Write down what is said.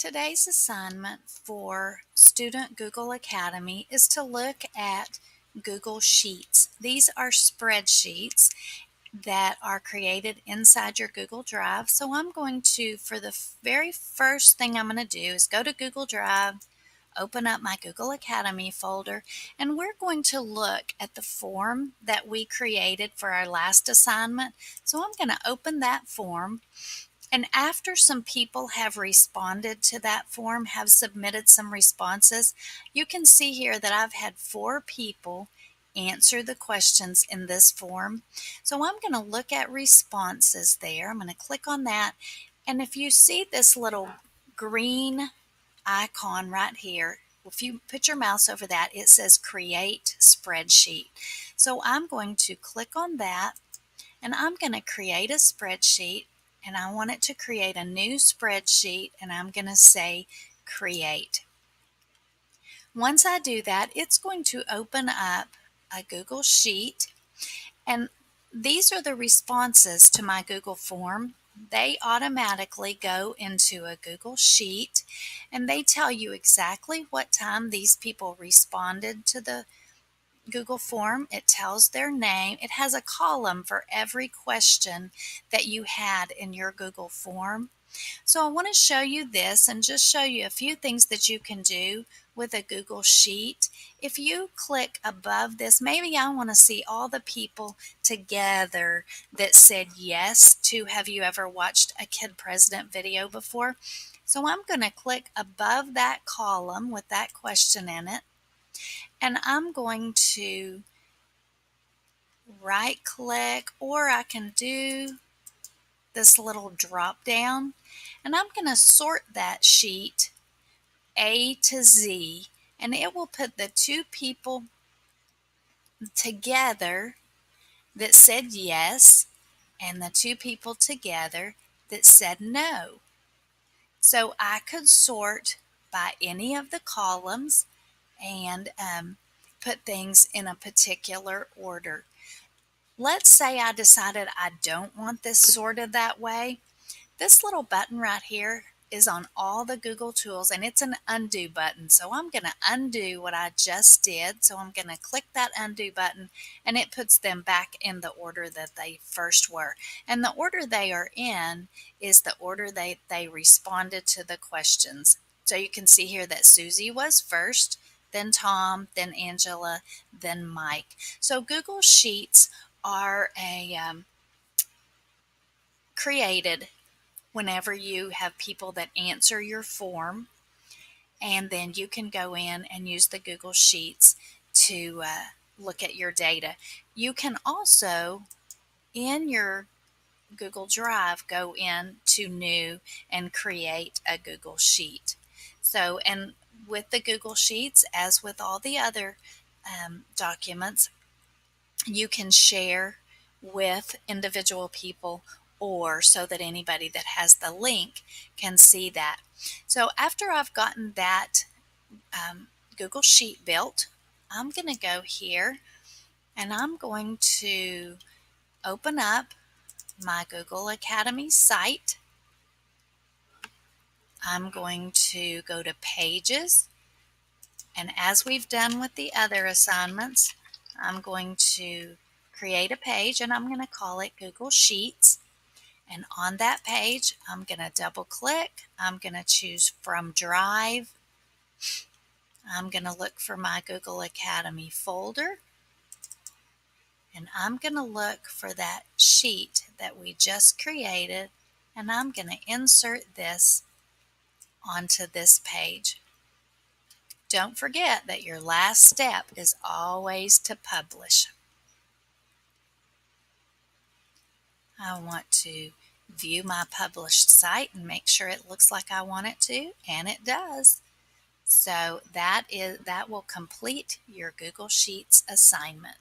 Today's assignment for Student Google Academy is to look at Google Sheets. These are spreadsheets that are created inside your Google Drive. So I'm going to, for the very first thing I'm going to do is go to Google Drive, open up my Google Academy folder, and we're going to look at the form that we created for our last assignment. So I'm going to open that form. And after some people have responded to that form, have submitted some responses, you can see here that I've had 4 people answer the questions in this form. So I'm going to look at responses there. I'm going to click on that. And if you see this little green icon right here, if you put your mouse over that, it says Create Spreadsheet. So I'm going to click on that, and I'm going to create a spreadsheet. And I want it to create a new spreadsheet, and I'm going to say Create. Once I do that, it's going to open up a Google Sheet, and these are the responses to my Google form. They automatically go into a Google Sheet, and they tell you exactly what time these people responded to the Google form. It tells their name. It has a column for every question that you had in your Google form. So I want to show you this and just show you a few things that you can do with a Google Sheet. If you click above this, maybe I want to see all the people together that said yes to Have You Ever Watched a Kid President video before? So I'm going to click above that column with that question in it. And I'm going to right click, or I can do this little drop down, and I'm going to sort that sheet A to Z, and it will put the 2 people together that said yes and the 2 people together that said no. So I could sort by any of the columns and put things in a particular order. Let's say I decided I don't want this sorted that way. This little button right here is on all the Google tools, and it's an undo button. So I'm going to undo what I just did. So I'm going to click that undo button, and it puts them back in the order that they first were. And the order they are in is the order they responded to the questions. So you can see here that Susie was first, then Tom, then Angela, then Mike. So Google Sheets are created whenever you have people that answer your form, and then you can go in and use the Google Sheets to look at your data. You can also, in your Google Drive, go in to New and create a Google Sheet. So, and with the Google Sheets, as with all the other documents, you can share with individual people, or so that anybody that has the link can see that. So after I've gotten that Google Sheet built, I'm going to go here and I'm going to open up my Google Academy site. I'm going to go to Pages, and as we've done with the other assignments, I'm going to create a page, and I'm going to call it Google Sheets. And on that page, I'm going to double click. I'm going to choose from Drive. I'm going to look for my Google Academy folder. And I'm going to look for that sheet that we just created. And I'm going to insert this onto this page. Don't forget that your last step is always to publish. I want to view my published site and make sure it looks like I want it to, and it does. So that will complete your Google Sheets assignment.